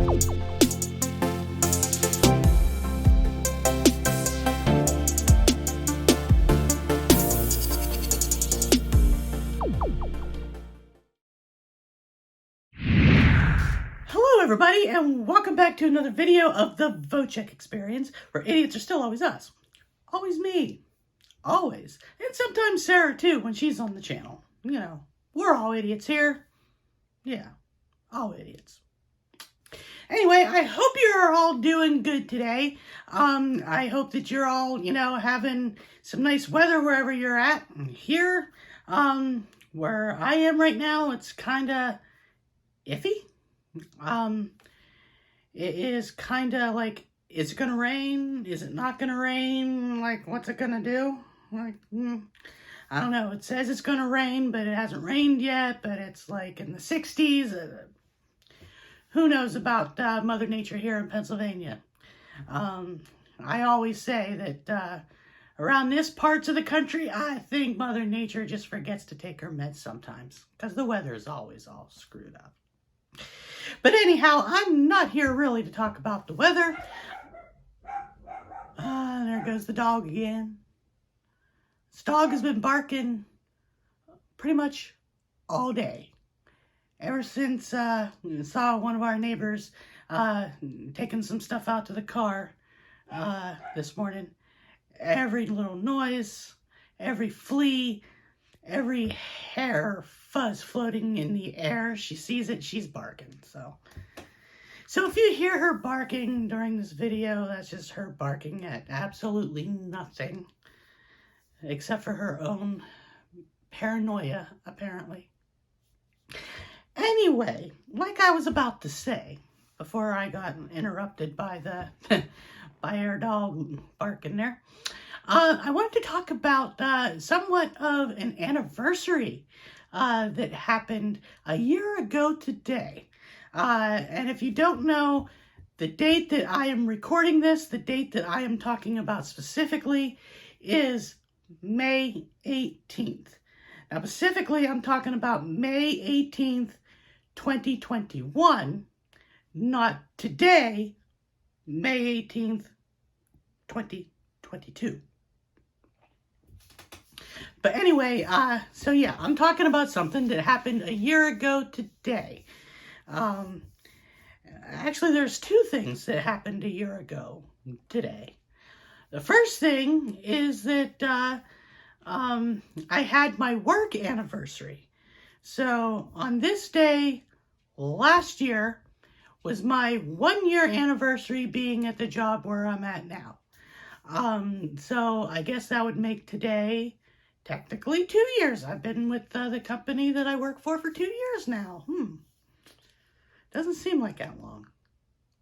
Hello everybody, and welcome back to another video of the Vochek experience, where idiots are still always us. Always me. Always. And sometimes Sarah too, when she's on the channel. You know, we're all idiots here. Yeah, all idiots. Anyway, I hope you're all doing good today. I hope that you're all, having some nice weather wherever you're at. Here, where I am right now, it's kind of iffy. It is kind of like, is it going to rain? Is it not going to rain? Like, what's it going to do? Like, I don't know. It says it's going to rain, but it hasn't rained yet, but it's like in the 60s. Who knows about Mother Nature here in Pennsylvania? I always say that around this parts of the country, I think Mother Nature just forgets to take her meds sometimes, because the weather is always all screwed up. But anyhow, I'm not here really to talk about the weather. There goes the dog again. This dog has been barking pretty much all day. Ever since we saw one of our neighbors taking some stuff out to the car this morning. Every little noise, every flea, every hair fuzz floating in the air, she sees it, she's barking. So if you hear her barking during this video, that's just her barking at absolutely nothing, except for her own paranoia, apparently. Anyway, like I was about to say, before I got interrupted by by our dog barking there, I wanted to talk about somewhat of an anniversary that happened a year ago today. And if you don't know the date that I am recording this, the date that I am talking about specifically is May 18th. Now, specifically, I'm talking about May 18th, 2021, not today, May 18th, 2022. But anyway, so yeah, I'm talking about something that happened a year ago today. Actually, there's two things that happened a year ago today. The first thing is that I had my work anniversary. So on this day last year was my 1 year anniversary being at the job where I'm at now. So I guess that would make today technically 2 years. I've been with the company that I work for 2 years now. Doesn't seem like that long,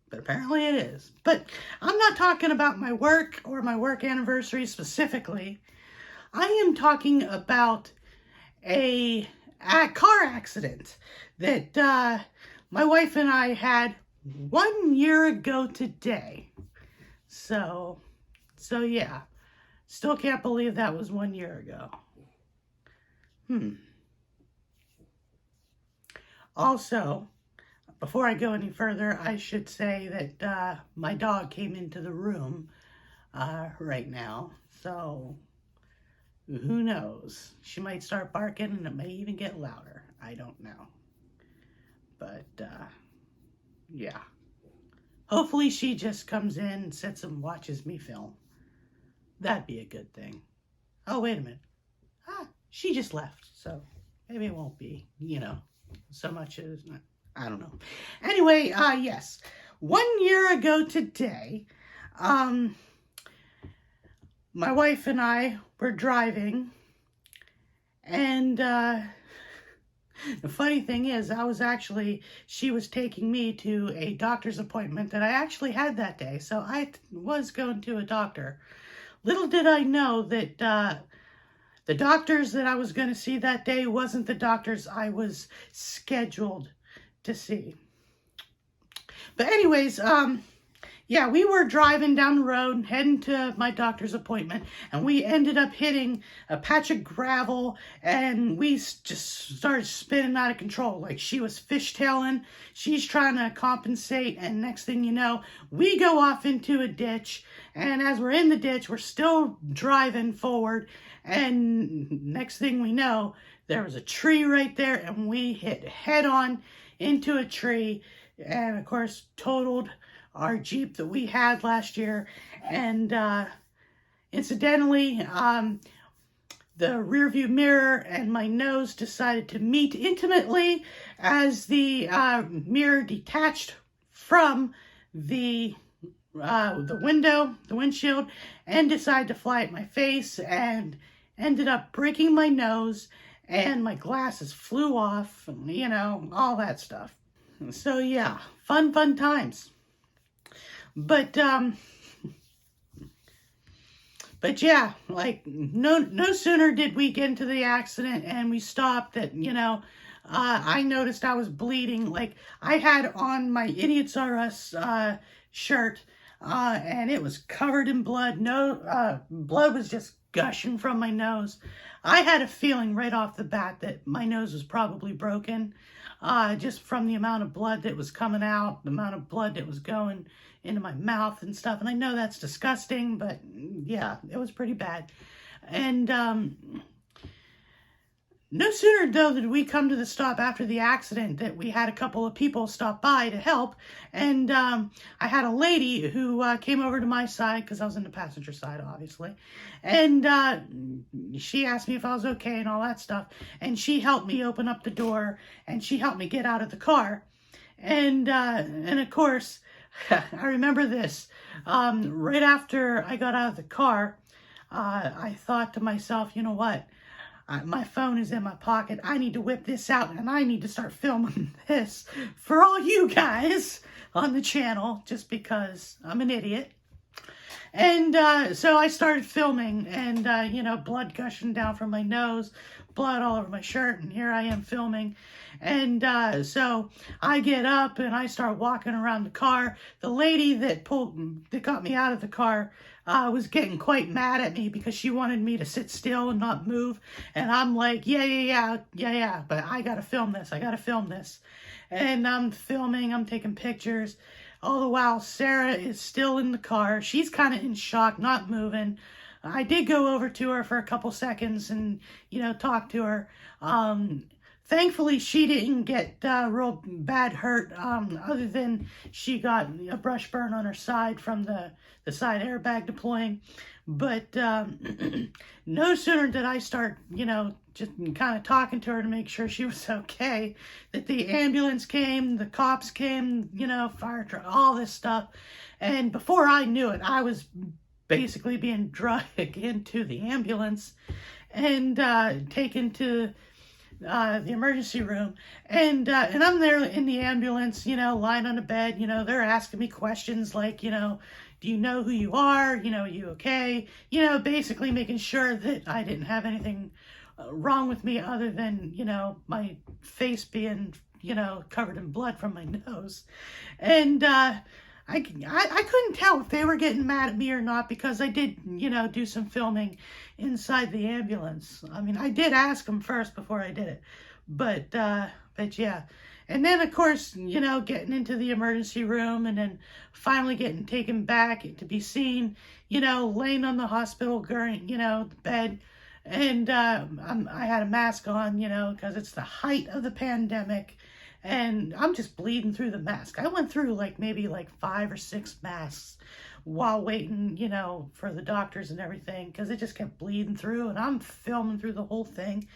but apparently it is. But I'm not talking about my work or my work anniversary specifically. I am talking about a car accident that my wife and I had 1 year ago today. So yeah, still can't believe that was 1 year ago. Also, before I go any further, I should say that my dog came into the room right now, so who knows? She might start barking and it may even get louder. I don't know. But, yeah. Hopefully she just comes in and sits and watches me film. That'd be a good thing. Oh, wait a minute. She just left, so maybe it won't be, so much as, I don't know. Anyway, yes. 1 year ago today, my wife and I were driving, and the funny thing is, she was taking me to a doctor's appointment that I actually had that day, so I was going to a doctor. Little did I know that the doctors that I was going to see that day wasn't the doctors I was scheduled to see. But anyways, Yeah, we were driving down the road, heading to my doctor's appointment, and we ended up hitting a patch of gravel, and we just started spinning out of control. Like, she was fishtailing, she's trying to compensate, and next thing you know, we go off into a ditch, and as we're in the ditch, we're still driving forward, and next thing we know, there was a tree right there, and we hit head on into a tree, and of course, totaled our Jeep that we had last year. And incidentally, the rear view mirror and my nose decided to meet intimately as the mirror detached from the windshield, and decided to fly at my face and ended up breaking my nose, and my glasses flew off, and, you know, all that stuff. So yeah, fun times. But yeah, like, no sooner did we get into the accident and we stopped that, you know, I noticed I was bleeding. Like, I had on my Idiot SARA'S shirt, and it was covered in blood. No, blood was just gushing from my nose. I had a feeling right off the bat that my nose was probably broken, just from the amount of blood that was coming out, the amount of blood that was going into my mouth and stuff. And I know that's disgusting, but yeah, it was pretty bad. And no sooner, though, did we come to the stop after the accident that we had a couple of people stop by to help. And I had a lady who came over to my side, because I was in the passenger side, obviously. And she asked me if I was okay and all that stuff. And she helped me open up the door, and she helped me get out of the car. And of course, I remember this. Right after I got out of the car, I thought to myself, you know what? My phone is in my pocket. I need to whip this out, and I need to start filming this for all you guys on the channel, just because I'm an idiot. And so I started filming, and, you know, blood gushing down from my nose, blood all over my shirt, and here I am filming. And so I get up and I start walking around the car. The lady that got me out of the car was getting quite mad at me because she wanted me to sit still and not move. And I'm like, yeah, but I gotta film this. And I'm filming, I'm taking pictures. All the while, Sarah is still in the car. She's kind of in shock, not moving. I did go over to her for a couple seconds and, you know, talk to her. Thankfully, she didn't get real bad hurt, other than she got a brush burn on her side from the side airbag deploying. But no sooner did I start, you know, just kind of talking to her to make sure she was okay, that the ambulance came, the cops came, you know, fire truck, all this stuff. And before I knew it, I was basically being dragged into the ambulance and taken to the emergency room, and I'm there in the ambulance, you know, lying on a bed. You know, they're asking me questions like, you know, do you know who you are? You know, are you okay? You know, basically making sure that I didn't have anything wrong with me other than, you know, my face being, you know, covered in blood from my nose. And I couldn't tell if they were getting mad at me or not, because I did, you know, do some filming inside the ambulance. I mean, I did ask them first before I did it, but yeah. And then, of course, you know, getting into the emergency room, and then finally getting taken back to be seen, you know, laying on the hospital gurney, you know, bed. And I had a mask on, you know, because it's the height of the pandemic. And I'm just bleeding through the mask. I went through maybe 5 or 6 masks while waiting, you know, for the doctors and everything, because it just kept bleeding through, and I'm filming through the whole thing.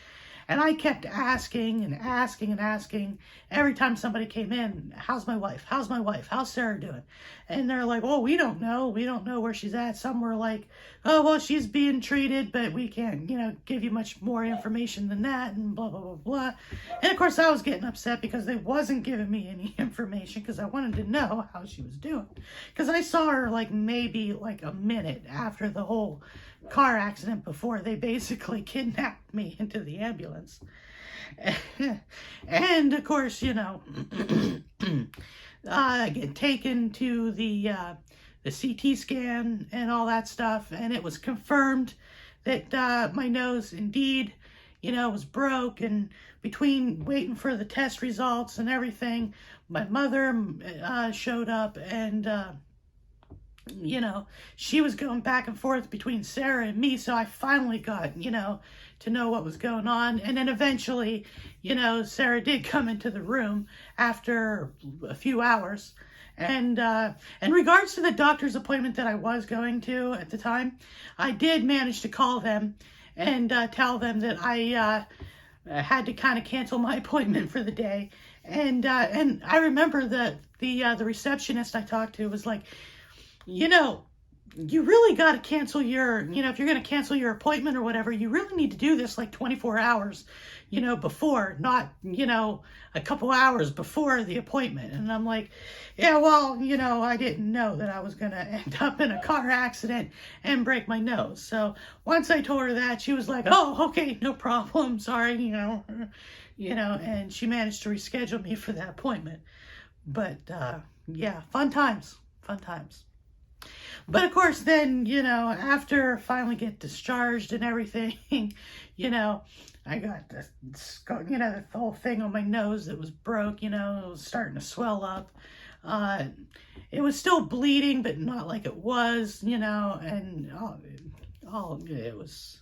And I kept asking and asking and asking every time somebody came in, how's my wife? How's my wife? How's Sarah doing? And they're like, oh, we don't know. We don't know where she's at. Some were like, oh, well, she's being treated, but we can't, you know, give you much more information than that, and blah, blah, blah, blah. And of course, I was getting upset because they wasn't giving me any information, because I wanted to know how she was doing. Because I saw her maybe a minute after the whole car accident, before they basically kidnapped me into the ambulance. And of course, you know, get taken to the CT scan and all that stuff, and it was confirmed that my nose indeed, was broke. And between waiting for the test results and everything, my mother showed up, and she was going back and forth between Sarah and me, so I finally got, to know what was going on. And then eventually, Sarah did come into the room after a few hours. And in regards to the doctor's appointment that I was going to at the time, I did manage to call them and tell them that I had to kind of cancel my appointment for the day. And I remember that the receptionist I talked to was like, you really got to cancel your, if you're going to cancel your appointment or whatever, you really need to do this like 24 hours, before, not, a couple hours before the appointment. And I'm like, yeah, well, I didn't know that I was going to end up in a car accident and break my nose. So once I told her that, she was like, oh, okay, no problem. Sorry, and she managed to reschedule me for that appointment. But, yeah, fun times. But of course, then, after I finally get discharged and everything, I got this, the whole thing on my nose that was broke, it was starting to swell up. It was still bleeding, but not like it was, and it was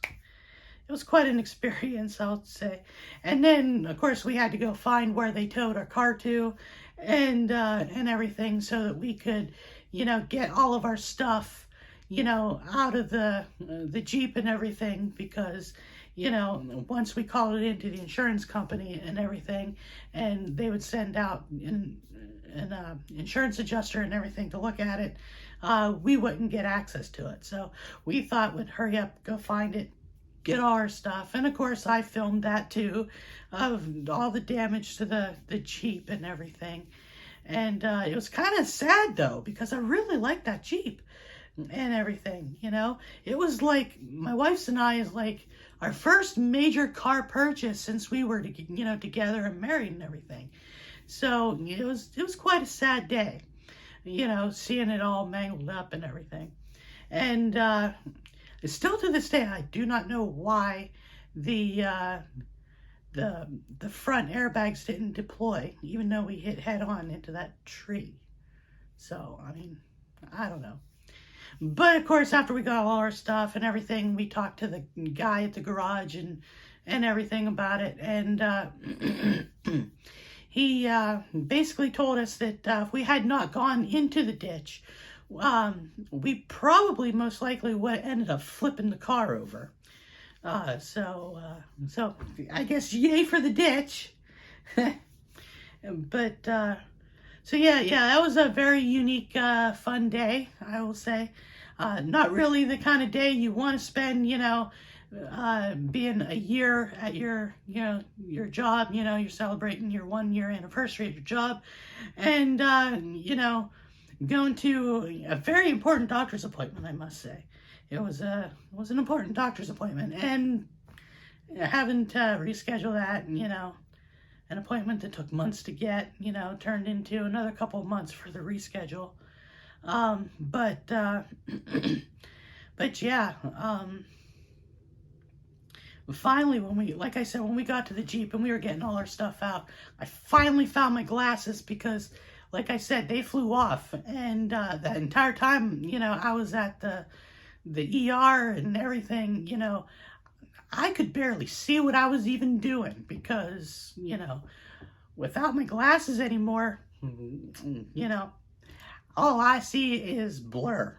quite an experience, I would say. And then, of course, we had to go find where they towed our car to, and everything, so that we could, get all of our stuff, out of the Jeep and everything, because, once we called it into the insurance company and everything, and they would send out an insurance adjuster and everything to look at it, we wouldn't get access to it. So we thought we'd hurry up, go find it, get all our stuff. And of course, I filmed that too, of all the damage to the Jeep and everything. And it was kind of sad though, because I really liked that Jeep and everything, It was like, my wife's and I is like our first major car purchase since we were, together and married and everything. So it was quite a sad day, seeing it all mangled up and everything. And still to this day, I do not know why the front airbags didn't deploy, even though we hit head on into that tree. So, I mean, I don't know. But of course, after we got all our stuff and everything, we talked to the guy at the garage and everything about it. And he basically told us that if we had not gone into the ditch, we probably most likely would have ended up flipping the car over. So I guess yay for the ditch. But so yeah, that was a very unique, fun day, I will say. Not really the kind of day you want to spend, being a year at your job, you're celebrating your 1-year anniversary of your job, and, going to a very important doctor's appointment, I must say. It was an important doctor's appointment, and having to reschedule that, an appointment that took months to get, turned into another couple of months for the reschedule. But yeah, finally, like I said, when we got to the Jeep and we were getting all our stuff out, I finally found my glasses, because, like I said, they flew off, and that entire time, I was at the ER and everything, I could barely see what I was even doing, because, without my glasses anymore, all I see is blur.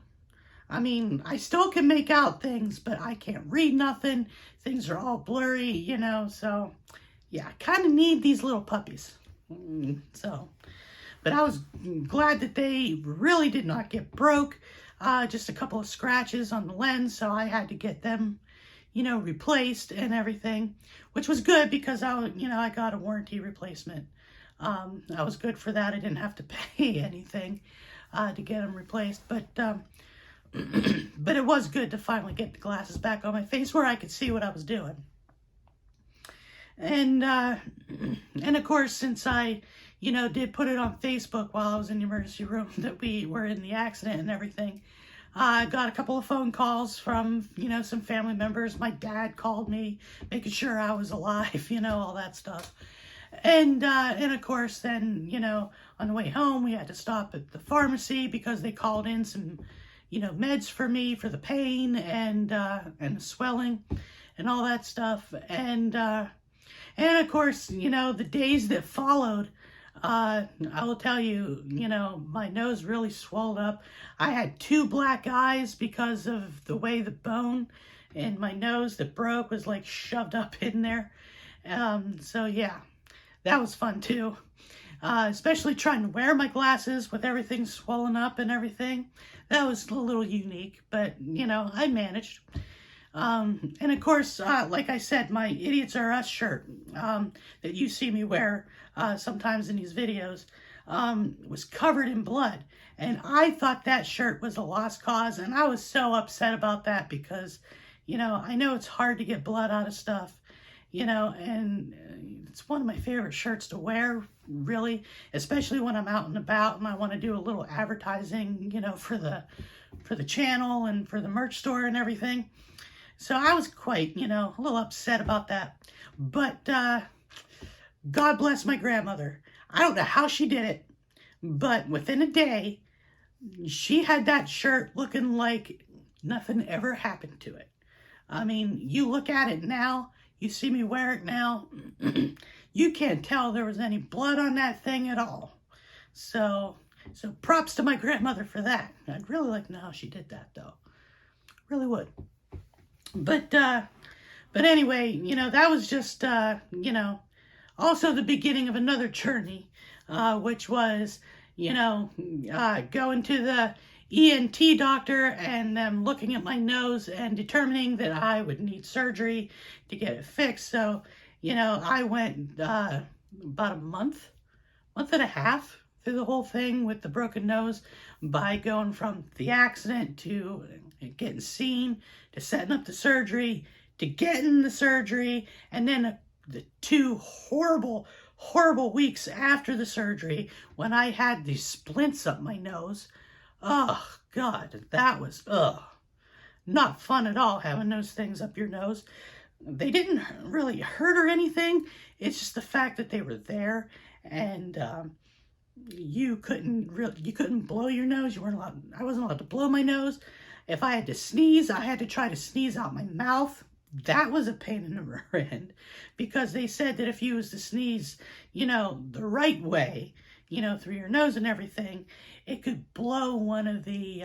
I mean, I still can make out things, but I can't read nothing. Things are all blurry, so yeah, I kind of need these little puppies. So, but I was glad that they really did not get broke. Just a couple of scratches on the lens, so I had to get them, replaced and everything, which was good, because I got a warranty replacement. I was good for that. I didn't have to pay anything to get them replaced, but but it was good to finally get the glasses back on my face where I could see what I was doing. And of course, since I, did put it on Facebook while I was in the emergency room that we were in the accident and everything. I got a couple of phone calls from, some family members. My dad called me, making sure I was alive, all that stuff. And of course, then, on the way home, we had to stop at the pharmacy because they called in some, meds for me for the pain and the swelling and all that stuff. And of course, the days that followed, I will tell you, my nose really swelled up. I had 2 black eyes because of the way the bone in my nose that broke was like shoved up in there. So yeah, that was fun too. Especially trying to wear my glasses with everything swollen up and everything. That was a little unique, but I managed. And of course, like I said, my Idiots Are Us shirt that you see me wear sometimes in these videos was covered in blood. And I thought that shirt was a lost cause, and I was so upset about that because, I know it's hard to get blood out of stuff, and it's one of my favorite shirts to wear, really, especially when I'm out and about and I want to do a little advertising, for the channel and for the merch store and everything. So I was quite, a little upset about that. But God bless my grandmother. I don't know how she did it, but within a day, she had that shirt looking like nothing ever happened to it. I mean, you look at it now, you see me wear it now, you can't tell there was any blood on that thing at all. So props to my grandmother for that. I'd really like to know how she did that, though. Really would. But anyway, that was just, also the beginning of another journey, which was, going to the ENT doctor and them looking at my nose and determining that I would need surgery to get it fixed. So, I went about a month and a half through the whole thing with the broken nose by going from the accident to getting seen to setting up the surgery to getting the surgery, and then the 2 horrible weeks after the surgery when I had these splints up my nose. Oh God, that was not fun at all, having those things up your nose. They didn't really hurt or anything. It's just the fact that they were there, and you couldn't blow your nose. I wasn't allowed to blow my nose. If I had to sneeze, I had to try to sneeze out my mouth. That was a pain in the rear end, because they said that if you was to sneeze, the right way, through your nose and everything, it could blow one of the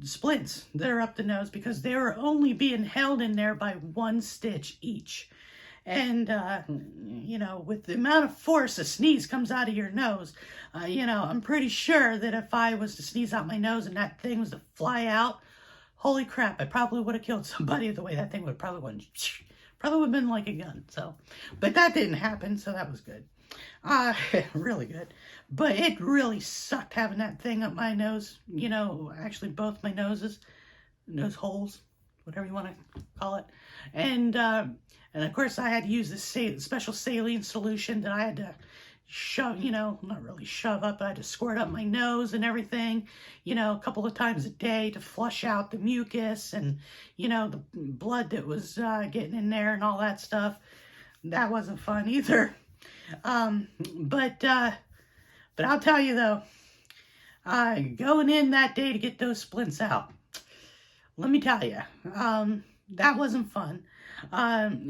splints that are up the nose, because they were only being held in there by 1 stitch each. And, with the amount of force a sneeze comes out of your nose, I'm pretty sure that if I was to sneeze out my nose and that thing was to fly out, holy crap, I probably would have killed somebody the way that thing would probably have been like a gun. So, but that didn't happen, so that was good. Really good. But it really sucked having that thing up my nose, actually both my nose holes, whatever you want to call it. And of course I had to use this special saline solution that I had to shove, not really shove up, but I had to squirt up my nose and everything, a couple of times a day to flush out the mucus and, the blood that was getting in there and all that stuff. That wasn't fun either. But I'll tell you though, going in that day to get those splints out, let me tell you, that wasn't fun.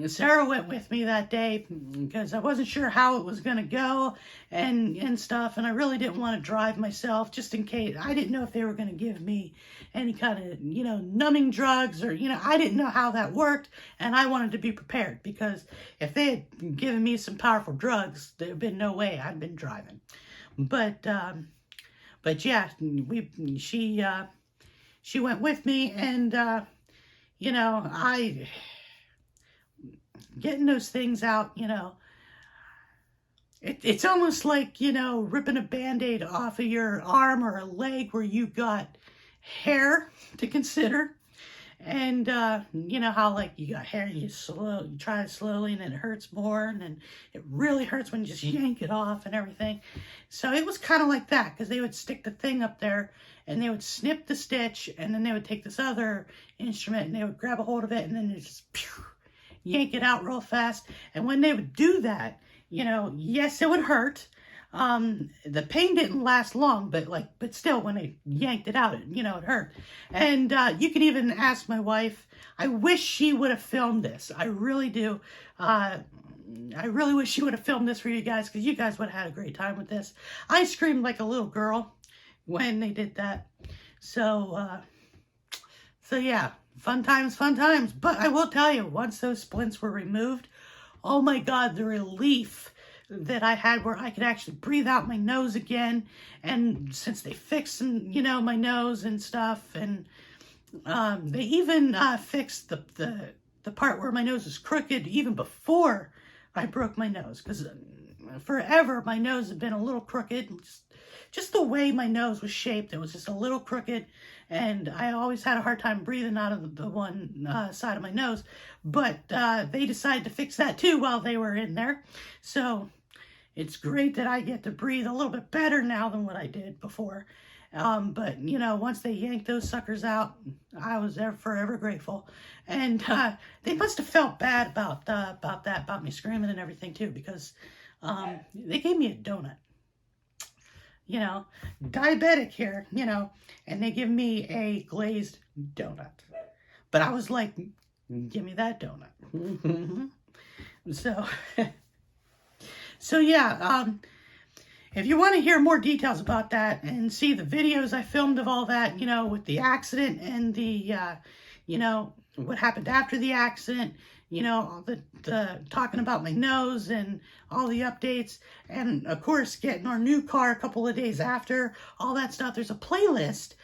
Sarah went with me that day because I wasn't sure how it was going to go and stuff, and I really didn't want to drive myself just in case. I didn't know if they were going to give me any kind of, numbing drugs or, I didn't know how that worked, and I wanted to be prepared because if they had given me some powerful drugs, there'd been no way I'd been driving. But yeah, she went with me, and, getting those things out, it's almost like, ripping a Band-Aid off of your arm or a leg where you got hair to consider. And, you know how, like, you got hair and you try it slowly and then it hurts more. And then it really hurts when you just yank it off and everything. So it was kind of like that, because they would stick the thing up there and they would snip the stitch, and then they would take this other instrument and they would grab a hold of it and then they just yank it out real fast. And when they would do that, you know, yes, it would hurt. The pain didn't last long, but still, when they yanked it out, you know, it hurt. And, you can even ask my wife. I wish she would have filmed this. I really do. I really wish she would have filmed this for you guys, because you guys would have had a great time with this. I screamed like a little girl when they did that. So yeah, fun times, fun times. But I will tell you, once those splints were removed, oh my God, the relief that I had, where I could actually breathe out my nose again. And since they fixed, you know, my nose and stuff, and they even fixed the part where my nose is crooked even before I broke my nose, because forever my nose had been a little crooked. Just the way my nose was shaped, it was just a little crooked, and I always had a hard time breathing out of the one side of my nose. But they decided to fix that too while they were in there. So it's great that I get to breathe a little bit better now than what I did before. But, you know, once they yanked those suckers out, I was there forever grateful. And they must have felt bad about me screaming and everything too, because they gave me a donut. You know, diabetic here, you know, and they give me a glazed donut. But I was like, give me that donut. So yeah, if you want to hear more details about that and see the videos I filmed of all that, you know, with the accident and the, you know, what happened after the accident, you know, all the talking about my nose and all the updates, and of course getting our new car a couple of days after, all that stuff. There's a playlist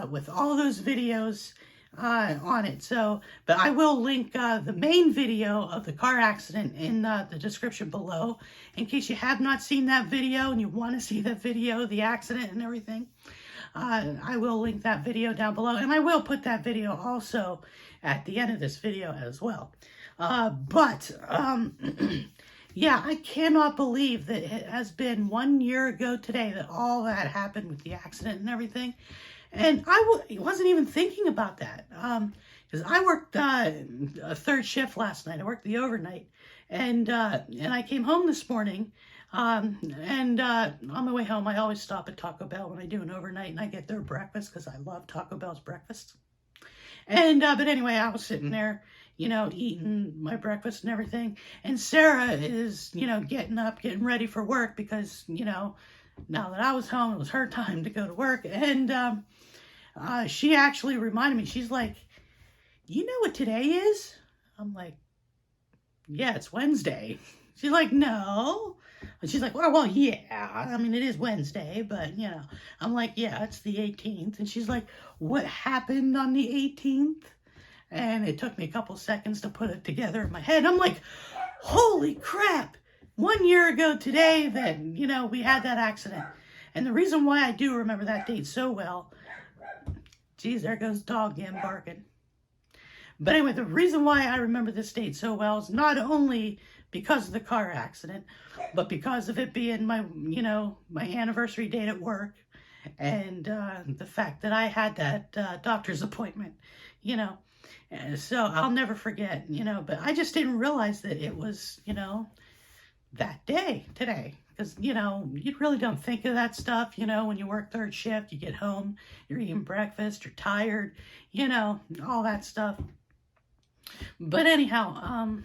with all those videos on it. So, but I will link the main video of the car accident in the description below, in case you have not seen that video and you want to see that video, the accident and everything. I will link that video down below, and I will put that video also at the end of this video as well. Yeah, I cannot believe that it has been 1 year ago today that all that happened with the accident and everything. And I wasn't even thinking about that, because I worked a third shift last night. I worked the overnight, and I came home this morning, on my way home, I always stop at Taco Bell when I do an overnight, and I get their breakfast, because I love Taco Bell's breakfast. And but anyway, I was sitting there, you know, eating my breakfast and everything, and Sarah is, you know, getting up, getting ready for work, because, you know, now that I was home, it was her time to go to work. And she actually reminded me, she's like, you know what today is? I'm like, yeah, it's Wednesday. She's like, no. And she's like, well, yeah, I mean, it is Wednesday, but, you know, I'm like, yeah, it's the 18th. And she's like, what happened on the 18th? And it took me a couple seconds to put it together in my head. I'm like, holy crap. 1 year ago today that, you know, we had that accident. And the reason why I do remember that date so well, geez, there goes the dog again barking. But anyway, the reason why I remember this date so well is not only because of the car accident, but because of it being my, you know, my anniversary date at work, and the fact that I had that doctor's appointment, you know. And so I'll never forget, you know, but I just didn't realize that it was, you know, that day today, because, you know, you really don't think of that stuff, you know, when you work third shift, you get home, you're eating breakfast, you're tired, you know, all that stuff. But anyhow,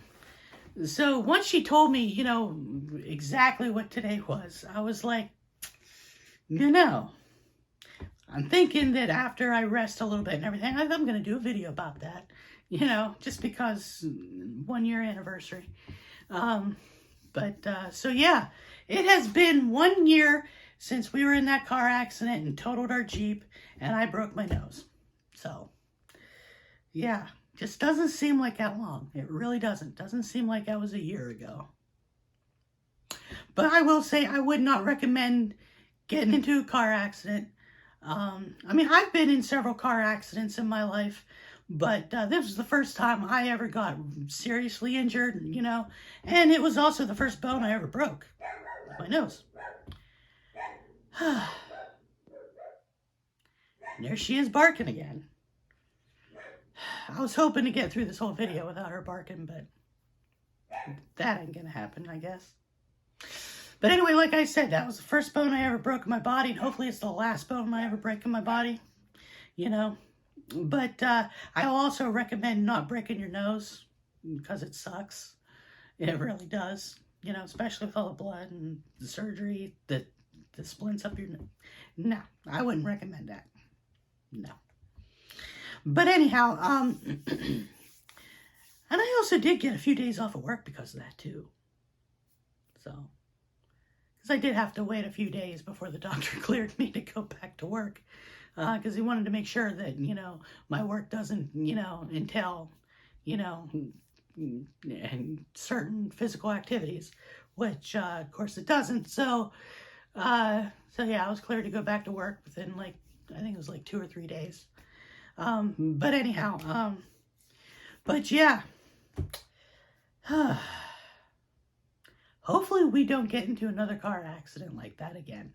so once she told me, you know, exactly what today was, I was like, you know, I'm thinking that after I rest a little bit and everything, I'm going to do a video about that, you know, just because 1 year anniversary. So yeah, it has been 1 year since we were in that car accident and totaled our Jeep, and I broke my nose. So yeah, just doesn't seem like that long. It really doesn't. Doesn't seem like that was a year ago. But I will say I would not recommend getting into a car accident. I mean, I've been in several car accidents in my life, But this was the first time I ever got seriously injured, and it was also the first bone I ever broke. My nose. And there she is barking again. I was hoping to get through this whole video without her barking, but that ain't gonna happen, I guess. But anyway, like I said, that was the first bone I ever broke in my body, and hopefully it's the last bone I ever break in my body, But I also recommend not breaking your nose, because it sucks. It really does, especially with all the blood and the surgery, the splints up your nose. No, I wouldn't recommend that. No. But anyhow, and I also did get a few days off of work because of that too. So, because I did have to wait a few days before the doctor cleared me to go back to work. Because he wanted to make sure that, my work doesn't, entail, certain physical activities, which, of course, it doesn't. So yeah, I was cleared to go back to work within, I think it was 2 or 3 days. But anyhow, but yeah, hopefully we don't get into another car accident like that again.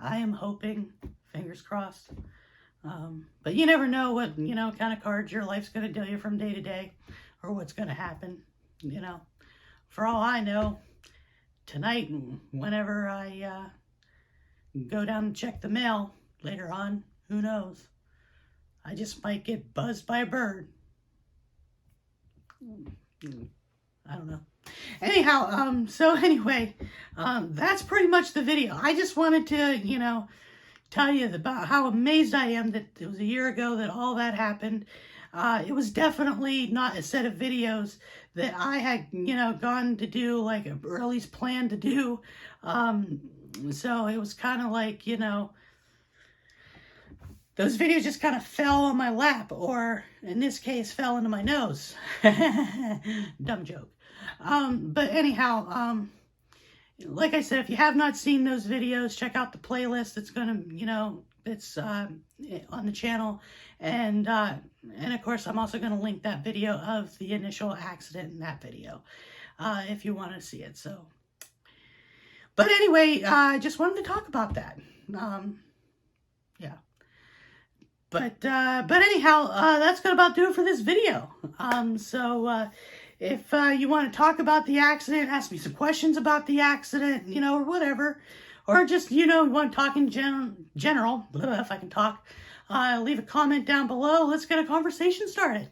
I am hoping, fingers crossed. But you never know what, kind of cards your life's going to deal you from day to day, or what's going to happen, For all I know, tonight, whenever I go down and check the mail later on, who knows? I just might get buzzed by a bird. I don't know. Anyhow, so anyway, that's pretty much the video. I just wanted to, tell you about how amazed I am that it was a year ago that all that happened. It was definitely not a set of videos that I had, gone to do, or at least planned to do. So it was kind of those videos just kind of fell on my lap, or in this case, fell into my nose. Dumb joke. But anyhow, like I said, if you have not seen those videos, check out the playlist. It's gonna, it's on the channel, and of course, I'm also gonna link that video of the initial accident in that video, if you want to see it. So, but anyway, I just wanted to talk about that. Yeah. But anyhow, that's gonna about do it for this video. If you want to talk about the accident, ask me some questions about the accident, or whatever, or just, want to talk in general, if I can talk, leave a comment down below. Let's get a conversation started.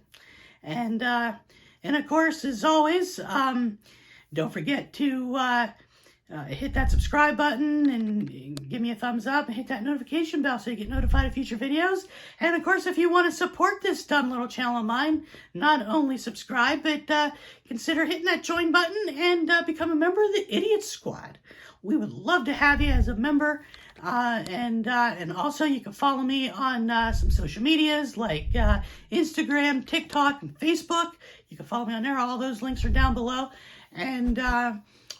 And of course, as always, don't forget to hit that subscribe button and give me a thumbs up, and hit that notification bell so you get notified of future videos. And of course, if you want to support this dumb little channel of mine, not only subscribe, but consider hitting that join button and become a member of the Idiot Squad. We would love to have you as a member. And also you can follow me on some social medias like Instagram, TikTok, and Facebook. You can follow me on there. All those links are down below. And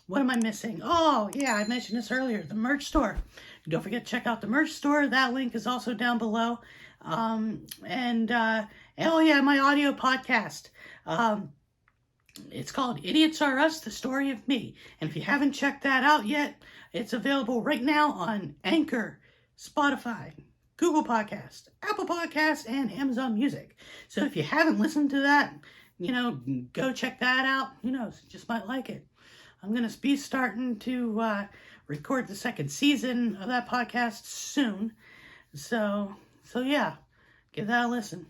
what am I missing? Oh, yeah, I mentioned this earlier, the merch store. Don't forget to check out the merch store. That link is also down below. Oh, yeah, my audio podcast. It's called Idiots Are Us, The Story of Me. And if you haven't checked that out yet, it's available right now on Anchor, Spotify, Google Podcast, Apple Podcast, and Amazon Music. So if you haven't listened to that, go check that out. Who knows, just might like it. I'm going to be starting to record the second season of that podcast soon. So yeah, give that a listen.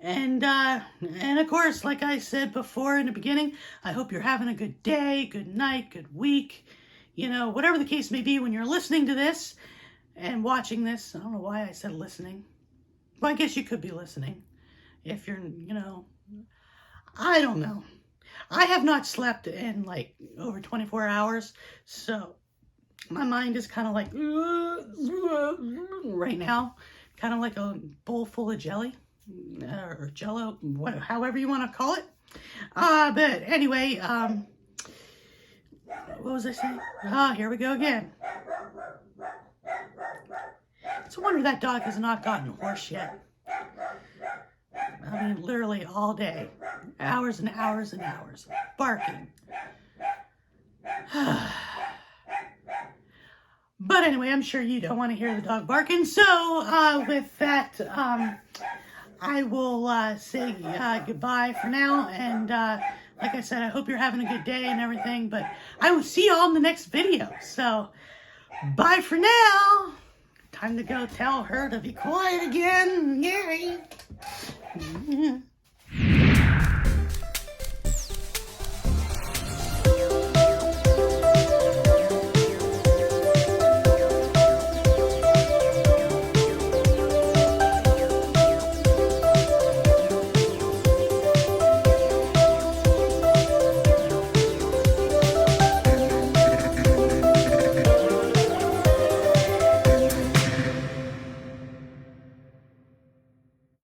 And of course, like I said before in the beginning, I hope you're having a good day, good night, good week. Whatever the case may be when you're listening to this and watching this. I don't know why I said listening. Well, I guess you could be listening if you're, I don't know. I have not slept in over 24 hours, so my mind is kind of right now, kind of like a bowl full of jelly, or jello, however you want to call it. But anyway, what was I saying? Here we go again. It's a wonder that dog has not gotten hoarse yet. I mean, literally all day. Hours and hours and hours. Barking. But anyway, I'm sure you don't want to hear the dog barking. So, with that, I will say goodbye for now. And like I said, I hope you're having a good day and everything. But I will see you all in the next video. So, bye for now. Time to go tell her to be quiet again. Yay.